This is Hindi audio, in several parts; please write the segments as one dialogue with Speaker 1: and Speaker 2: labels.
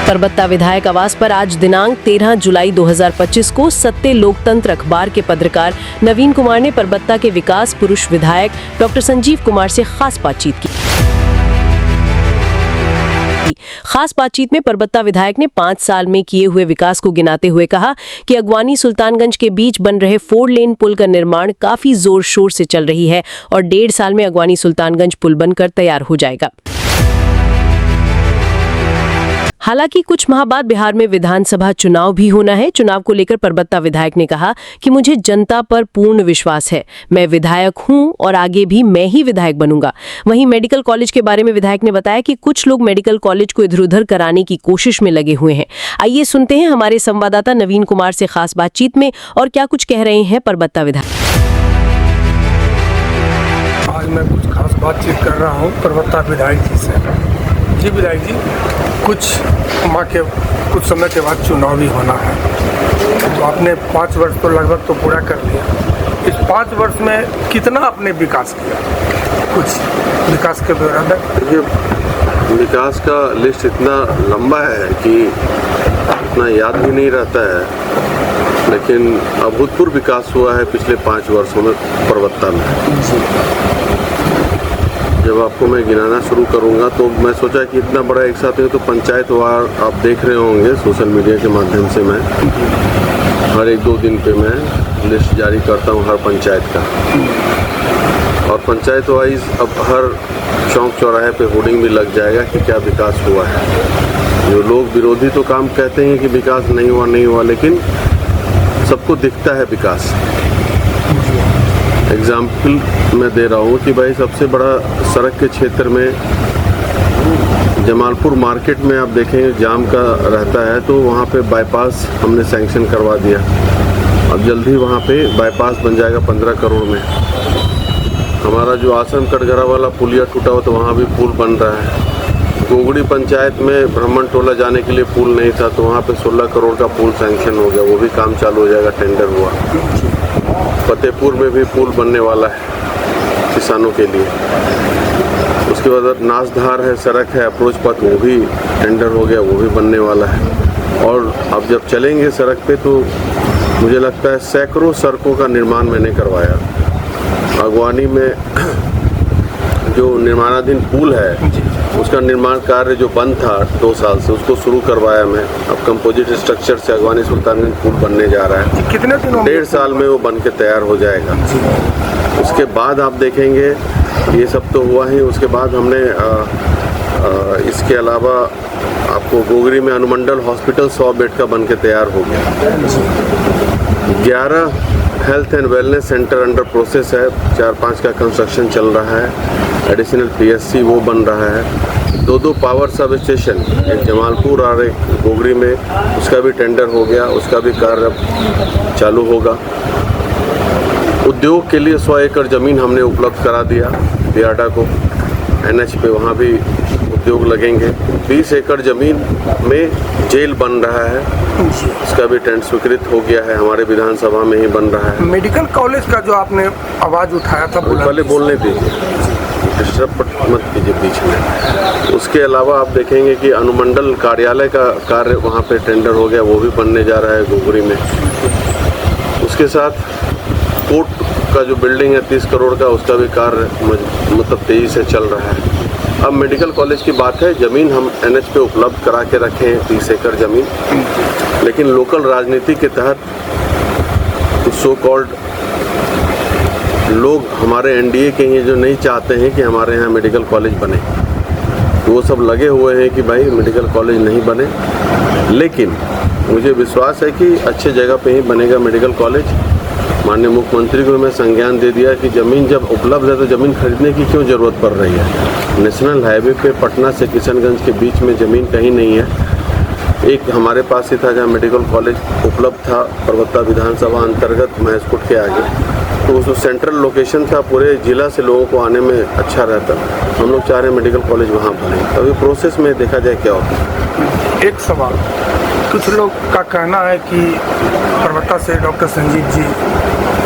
Speaker 1: परबत्ता विधायक आवास पर आज दिनांक 13 जुलाई 2025 को सत्य लोकतंत्र अखबार के पत्रकार नवीन कुमार ने परबत्ता के विकास पुरुष विधायक डॉक्टर संजीव कुमार से खास बातचीत की। खास बातचीत में परबत्ता विधायक ने 5 साल में किए हुए विकास को गिनाते हुए कहा कि अगवानी सुल्तानगंज के बीच बन रहे 4 लेन पुल का निर्माण काफी जोर शोर से चल रही है और 1.5 साल में अगवानी सुल्तानगंज पुल बनकर तैयार हो जाएगा। हालांकि कुछ माह बाद बिहार में विधानसभा चुनाव भी होना है। चुनाव को लेकर परबत्ता विधायक ने कहा कि मुझे जनता पर पूर्ण विश्वास है, मैं विधायक हूं और आगे भी मैं ही विधायक बनूंगा। वहीं मेडिकल कॉलेज के बारे में विधायक ने बताया कि कुछ लोग मेडिकल कॉलेज को इधर-उधर कराने की कोशिश में लगे हुए हैं। आइए सुनते हैं हमारे संवाददाता नवीन कुमार से खास बातचीत में और क्या कुछ कह रहे हैं परबत्ता विधायक।
Speaker 2: आज मैं कुछ खास बातचीत कर रहा हूँ परबत्ता विधायक जी से। जी विधायक जी, कुछ समय के बाद चुनाव भी होना है, तो आपने 5 वर्ष तो लगभग तो पूरा कर लिया। इस 5 वर्ष में कितना आपने विकास किया? कुछ विकास के दौरान
Speaker 3: देखिए, विकास का लिस्ट इतना लंबा है कि इतना याद भी नहीं रहता है, लेकिन अभूतपूर्व विकास हुआ है पिछले 5 वर्षों में परबत्ता में। जब आपको मैं गिनाना शुरू करूंगा तो मैं सोचा कि इतना बड़ा एक साथ है तो पंचायत वार आप देख रहे होंगे सोशल मीडिया के माध्यम से। मैं हर 1-2 दिन पे मैं लिस्ट जारी करता हूं हर पंचायत का, और पंचायत वाइज अब हर चौक चौराहे पे होर्डिंग भी लग जाएगा कि क्या विकास हुआ है। जो लोग विरोधी तो काम कहते हैं कि विकास नहीं हुआ, लेकिन सबको दिखता है विकास। एग्जाम्पल मैं दे रहा हूँ कि भाई सबसे बड़ा सड़क के क्षेत्र में जमालपुर मार्केट में आप देखेंगे जाम का रहता है, तो वहाँ पे बाईपास हमने सैंक्शन करवा दिया। अब जल्दी वहाँ पे बाईपास बन जाएगा 15 करोड़ में। हमारा जो आश्रम कटघरा वाला पुलिया टूटा हुआ तो वहाँ भी पुल बन रहा है। गोगड़ी पंचायत में ब्राह्मण टोला जाने के लिए पुल नहीं था, तो वहाँ पे 16 करोड़ का पुल सैंक्शन हो गया, वो भी काम चालू हो जाएगा, टेंडर हुआ। फतेहपुर में भी पुल बनने वाला है किसानों के लिए। उसके बाद नासधार है, सड़क है, अप्रोच पथ, वो भी टेंडर हो गया, वो भी बनने वाला है। और अब जब चलेंगे सड़क पे तो मुझे लगता है सैकड़ों सड़कों का निर्माण मैंने करवाया। अगवानी में जो निर्माणाधीन पुल है उसका निर्माण कार्य जो बंद था 2 साल से, उसको शुरू करवाया मैं। अब कंपोजिट स्ट्रक्चर से अगवानी सुल्तानगंज पुल बनने जा रहा है।
Speaker 2: कितने दिनों?
Speaker 3: 1.5 साल में वो बन के तैयार हो जाएगा। उसके बाद आप देखेंगे ये सब तो हुआ ही। उसके बाद हमने इसके अलावा आपको गोगरी में अनुमंडल हॉस्पिटल 100 बेड का बन के तैयार हो गया। 11 health and wellness centre under process है, 4-5 का कंस्ट्रक्शन चल रहा है। एडिशनल PSC वो बन रहा है। 2 पावर सब स्टेशन, एक जमालपुर और एक गोगरी में, उसका भी टेंडर हो गया, उसका भी कार्य चालू होगा। उद्योग के लिए 100 एकड़ ज़मीन हमने उपलब्ध करा दिया बियाडा को। NH पे वहाँ भी उद्योग लगेंगे। 20 एकड़ ज़मीन में जेल बन रहा है, उसका भी टेंडर स्वीकृत हो गया है, हमारे विधानसभा में ही बन रहा है।
Speaker 2: मेडिकल कॉलेज का जो आपने आवाज़ उठाया था,
Speaker 3: पहले बोलने दीजिए, डिस्टर्ब मत कीजिए बीच में। उसके अलावा आप देखेंगे कि अनुमंडल कार्यालय का कार्य वहाँ पे टेंडर हो गया, वो भी बनने जा रहा है गोगरी में। उसके साथ कोर्ट का जो बिल्डिंग है 30 करोड़ का, उसका भी कार्य मतलब तेज़ी से चल रहा है। अब मेडिकल कॉलेज की बात है, ज़मीन हम NH पे उपलब्ध करा के रखे हैं 30 एकड़ ज़मीन, लेकिन लोकल राजनीति के तहत सो कॉल्ड लोग हमारे NDA के हैं जो नहीं चाहते हैं कि हमारे यहाँ मेडिकल कॉलेज बने, तो वो सब लगे हुए हैं कि भाई मेडिकल कॉलेज नहीं बने। लेकिन मुझे विश्वास है कि अच्छे जगह पे ही बनेगा मेडिकल कॉलेज। माननीय मुख्यमंत्री को मैं संज्ञान दे दिया कि ज़मीन जब उपलब्ध है तो ज़मीन खरीदने की क्यों ज़रूरत पड़ रही है। नेशनल हाईवे पे पटना से किशनगंज के बीच में ज़मीन कहीं नहीं है। एक हमारे पास ही था जहाँ मेडिकल कॉलेज उपलब्ध था, परबत्ता विधानसभा अंतर्गत महसकुट के आगे, तो उस सेंट्रल लोकेशन था, पूरे जिला से लोगों को आने में अच्छा रहता। हम लोग चाह रहे हैं मेडिकल कॉलेज वहाँ बने, अभी प्रोसेस में देखा जाए क्या होता है।
Speaker 2: एक सवाल, कुछ लोग का कहना है कि परबत्ता से डॉक्टर संजीव जी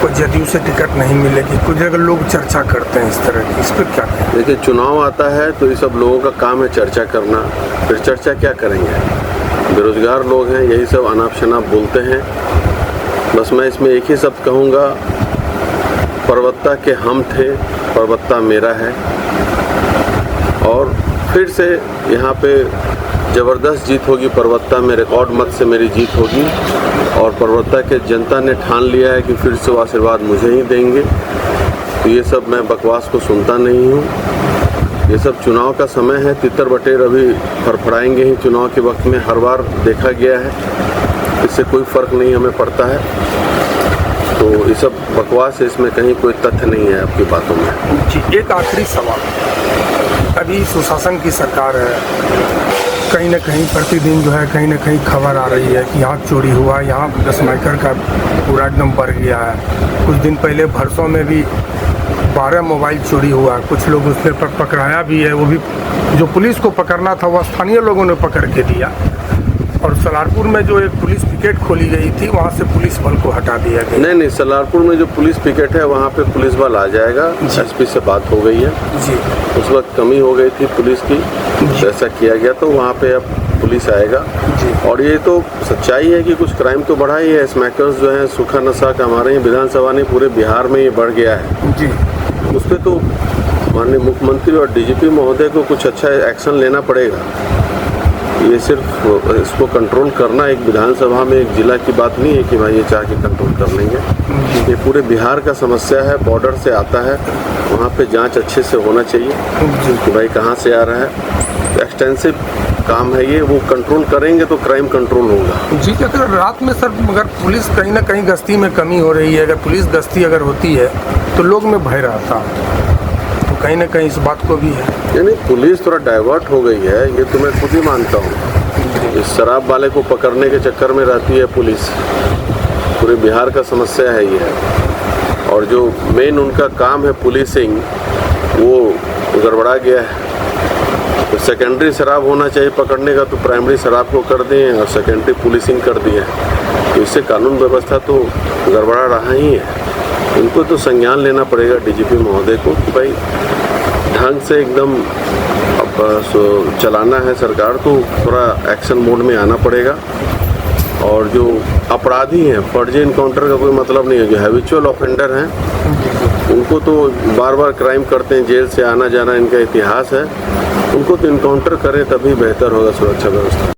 Speaker 2: को जदयू से टिकट नहीं मिलेगी, कुछ जगह लोग चर्चा करते हैं इस तरह की, इस पर क्या कहें?
Speaker 3: देखिए, चुनाव आता है तो ये सब लोगों का काम है चर्चा करना, फिर चर्चा क्या करेंगे। बेरोजगार लोग हैं, यही सब अनाप शनाप बोलते हैं। बस मैं इसमें एक ही शब्द कहूँगा, परबत्ता के हम थे, परबत्ता मेरा है। और फिर से यहाँ पे ज़बरदस्त जीत होगी परबत्ता में, रिकॉर्ड मत से मेरी जीत होगी। और परबत्ता के जनता ने ठान लिया है कि फिर से वो आशीर्वाद मुझे ही देंगे। तो ये सब मैं बकवास को सुनता नहीं हूँ। ये सब चुनाव का समय है, तितर बटेर अभी फड़फड़ाएंगे ही चुनाव के वक्त में, हर बार देखा गया है। इससे कोई फ़र्क नहीं हमें पड़ता है। तो ये सब बकवास है, इसमें कहीं कोई तथ्य नहीं है आपकी बातों में।
Speaker 2: जी, एक आखिरी सवाल। अभी सुशासन की सरकार है, कहीं ना कहीं प्रतिदिन जो है कहीं ना कहीं खबर आ रही है कि यहाँ चोरी हुआ, यहाँ स्नाइकर का पूरा एकदम बढ़ गया है। कुछ दिन पहले भरसों में भी 12 मोबाइल चोरी हुआ, कुछ लोग उसमें पकड़ाया भी है। वो भी जो पुलिस को पकड़ना था वो स्थानीय लोगों ने पकड़ के दिया। और सलारपुर में जो एक पुलिस पिकेट खोली गई थी, वहाँ से पुलिस बल को हटा दिया गया।
Speaker 3: नहीं, सलारपुर में जो पुलिस पिकेट है वहाँ पे पुलिस बल आ जाएगा। एसपी से बात हो गई है
Speaker 2: जी।
Speaker 3: उस वक्त कमी हो गई थी पुलिस की, ऐसा किया गया, तो वहाँ पे अब पुलिस आएगा
Speaker 2: जी। और
Speaker 3: ये तो सच्चाई है कि कुछ क्राइम तो बढ़ा ही है। स्मैकर्स जो है, सूखा नशा का हमारे विधानसभा ने पूरे बिहार में ये बढ़ गया है
Speaker 2: जी।
Speaker 3: उस पर तो माननीय मुख्यमंत्री और डीजीपी महोदय को कुछ अच्छा एक्शन लेना पड़ेगा। ये सिर्फ इसको कंट्रोल करना एक विधानसभा में एक जिला की बात नहीं है कि भाई ये चाह के कंट्रोल कर लेंगे। ये पूरे बिहार का समस्या है, बॉर्डर से आता है, वहाँ पे जांच अच्छे से होना चाहिए कि भाई कहाँ से आ रहा है। एक्सटेंसिव काम है ये, वो कंट्रोल करेंगे तो क्राइम कंट्रोल होगा।
Speaker 2: जी, अगर रात में सर अगर पुलिस कहीं ना कहीं गश्ती में कमी हो रही है, अगर पुलिस गश्ती अगर होती है तो लोग में भय रहता है, तो कहीं ना कहीं इस बात को भी है।
Speaker 3: यानी पुलिस थोड़ा डाइवर्ट हो गई है, ये तो मैं खुद ही मानता हूँ। इस शराब वाले को पकड़ने के चक्कर में रहती है पुलिस, पूरे बिहार का समस्या है ये। और जो मेन उनका काम है पुलिसिंग, वो गड़बड़ा गया है। तो सेकेंडरी शराब होना चाहिए पकड़ने का, तो प्राइमरी शराब को कर दिए और सेकेंडरी पुलिसिंग कर दिए। तो इससे कानून व्यवस्था तो गड़बड़ा रहा ही है। इनको तो संज्ञान लेना पड़ेगा डीजीपी महोदय को कि भाई ढंग से एकदम अब चलाना है सरकार, तो थोड़ा एक्शन मोड में आना पड़ेगा। और जो अपराधी हैं, फर्जी इनकाउंटर का कोई मतलब नहीं है, जो हैबिचुअल ऑफेंडर हैं उनको तो बार बार क्राइम करते हैं, जेल से आना जाना इनका इतिहास है, उनको तो इनकाउंटर करें तभी बेहतर होगा सुरक्षा व्यवस्था।